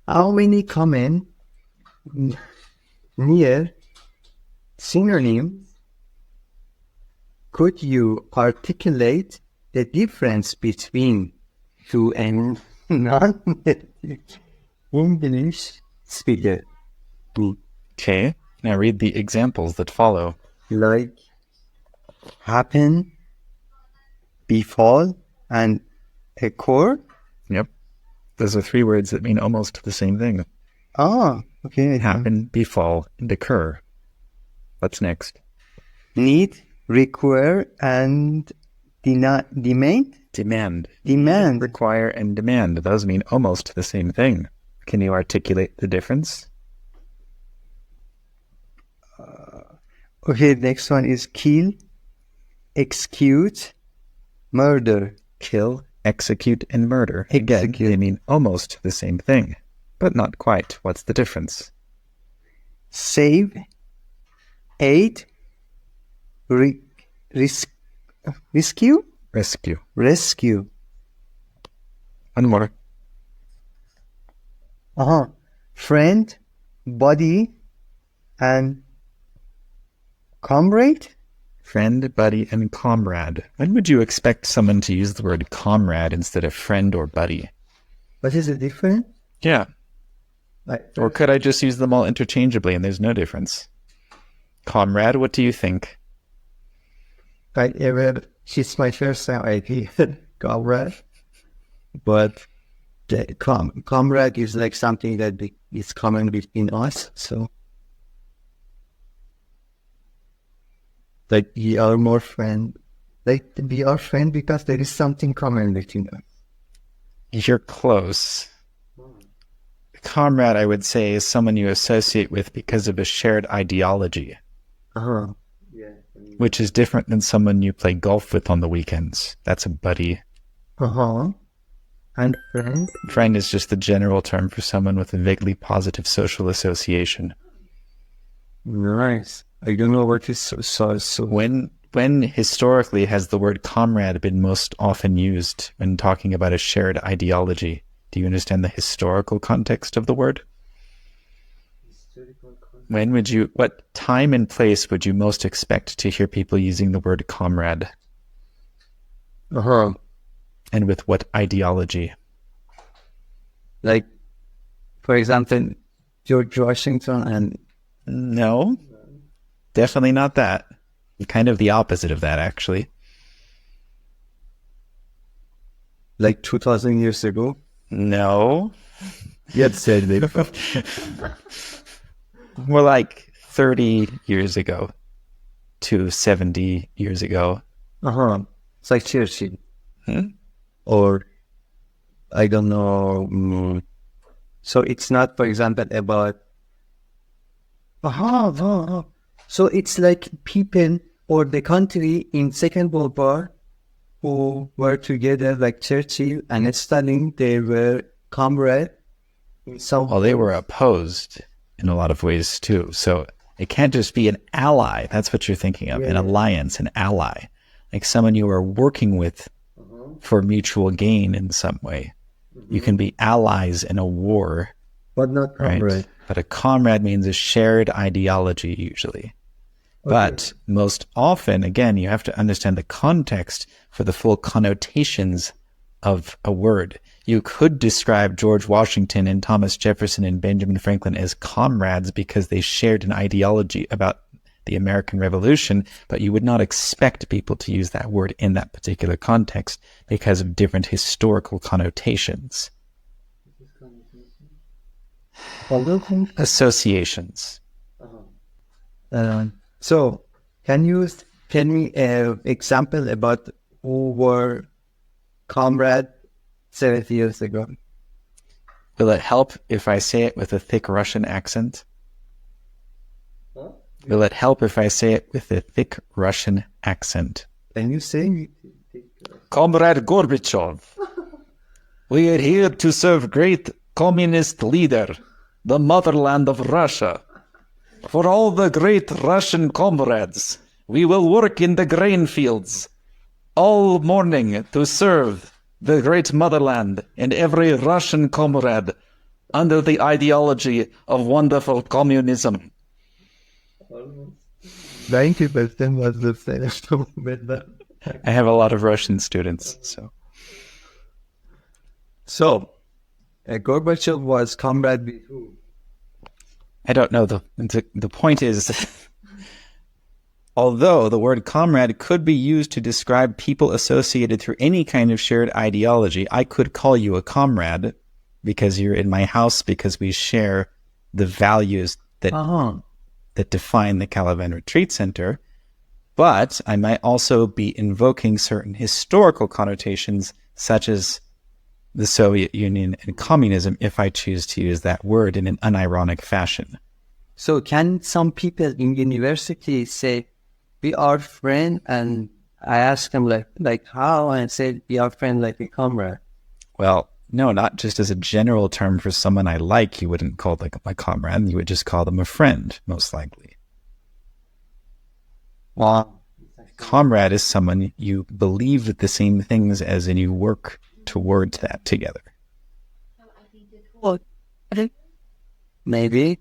How many common near synonyms could you articulate the difference between to a non-native English speaker? Okay, now read the examples that follow. Like happen, befall, and occur. Yep. Those are three words that mean almost the same thing. Ah, okay. Happen, befall, and occur. What's next? Need, require, and demand. Demand. Demand. Require and demand. Those mean almost the same thing. Can you articulate the difference? Okay, next one is kill, execute, murder. Kill, execute, and murder. Again, they mean almost the same thing, but not quite. What's the difference? Save, aid, rescue? Rescue. Rescue. One more. Friend, buddy, and comrade? Friend, buddy, and comrade. When would you expect someone to use the word comrade instead of friend or buddy? What is the difference? Yeah. Or could I just use them all interchangeably and there's no difference? Comrade, what do you think? It's my first time I hear comrade. But the comrade is like something that is common between us. So, like we are more friend. Like we are friend because there is something common between us. You're close. Comrade, I would say, is someone you associate with because of a shared ideology. Yeah. Which is different than someone you play golf with on the weekends. That's a buddy. And friend? Friend is just the general term for someone with a vaguely positive social association. Nice. I don't know what is so. When historically has the word comrade been most often used when talking about a shared ideology? Do you understand the historical context of the word? What time and place would you most expect to hear people using the word comrade? And with what ideology? Like, for example, George Washington and... No, definitely not that. Kind of the opposite of that, actually. Like 2,000 years ago? No. Yet said it. More like 30 years ago to 70 years ago. It's like Churchill. Or, I don't know. So it's not, for example, about... So it's like people or the country in Second World War who were together, like Churchill and Stalin, they were comrades. Well, they were opposed in a lot of ways too. So it can't just be an ally. That's what you're thinking of. An alliance, an ally. Like someone you are working with for mutual gain in some way. You can be allies in a war. But not comrade. Right? But a comrade means a shared ideology usually. But most often, again, you have to understand the context for the full connotations of a word. You could describe George Washington and Thomas Jefferson and Benjamin Franklin as comrades because they shared an ideology about the American Revolution, but you would not expect people to use that word in that particular context because of different historical connotations. Associations. So, can you tell me an example about who were comrades 70 years ago? Will it help if I say it with a thick Russian accent? Will it help if I say it with a thick Russian accent? Can you say? Comrade Gorbachev, we are here to serve great communist leader, the motherland of Russia. For all the great Russian comrades, we will work in the grain fields all morning to serve the great motherland, and every Russian comrade under the ideology of wonderful communism. 90% was the same. I have a lot of Russian students, so. So, Gorbachev was comrade with who? I don't know. The point is, although the word comrade could be used to describe people associated through any kind of shared ideology, I could call you a comrade because you're in my house, because we share the values that that define the Kalavan Retreat Center. But I might also be invoking certain historical connotations, such as the Soviet Union and communism, if I choose to use that word in an unironic fashion. So can some people in university say, we are friends, and I ask them like how, and say, we are friends like a comrade? Well, no, not just as a general term for someone I like. You wouldn't call them my comrade. You would just call them a friend, most likely. Wow. Comrade is someone you believe the same things as, and you work towards that together. Maybe.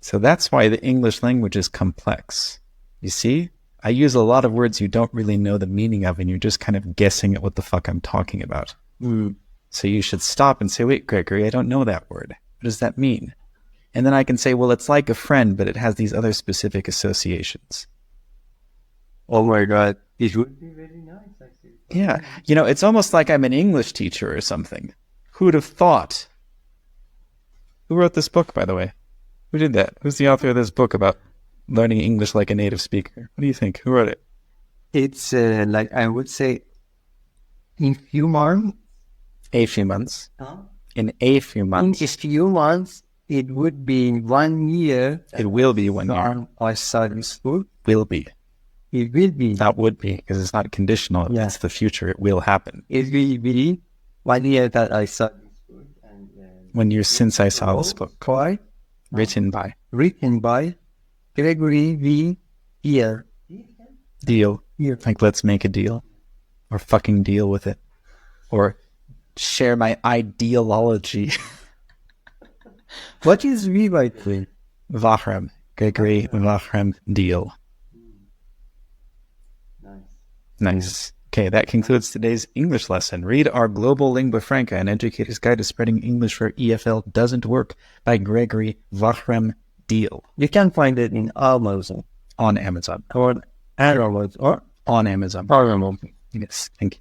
So that's why the English language is complex. You see? I use a lot of words you don't really know the meaning of, and you're just kind of guessing at what the fuck I'm talking about. So you should stop and say, wait, Gregory, I don't know that word. What does that mean? And then I can say, well, it's like a friend, but it has these other specific associations. Oh my God. It would be very nice, actually. Yeah. You know, it's almost like I'm an English teacher or something. Who would have thought? Who wrote this book, by the way? Who did that? Who's the author of this book about learning English like a native speaker? What do you think? Who wrote it? It's like, I would say, in few months. A few months. Huh? In a few months. In a few months, it would be 1 year. It will be 1 year. I study school. Will be. It will be. That would be, because it's not conditional. Yeah. It's the future. It will happen. It will be 1 year that I study school. And 1 year since I saw this book. Quite. Written by. Gregory V. Here. Deal. Here. Like, let's make a deal. Or fucking deal with it. Or share my ideology. What is V by the way? Vahram. Gregory Vahram deal. Nice. Okay, that concludes today's English lesson. Read our Global Lingua Franca, An Educator's Guide to Spreading English Where EFL Doesn't Work by Gregory Vahram Deal. You can find it in Amazon. On Amazon. Or Amazon. Or On Amazon. Amazon. Yes, thank you.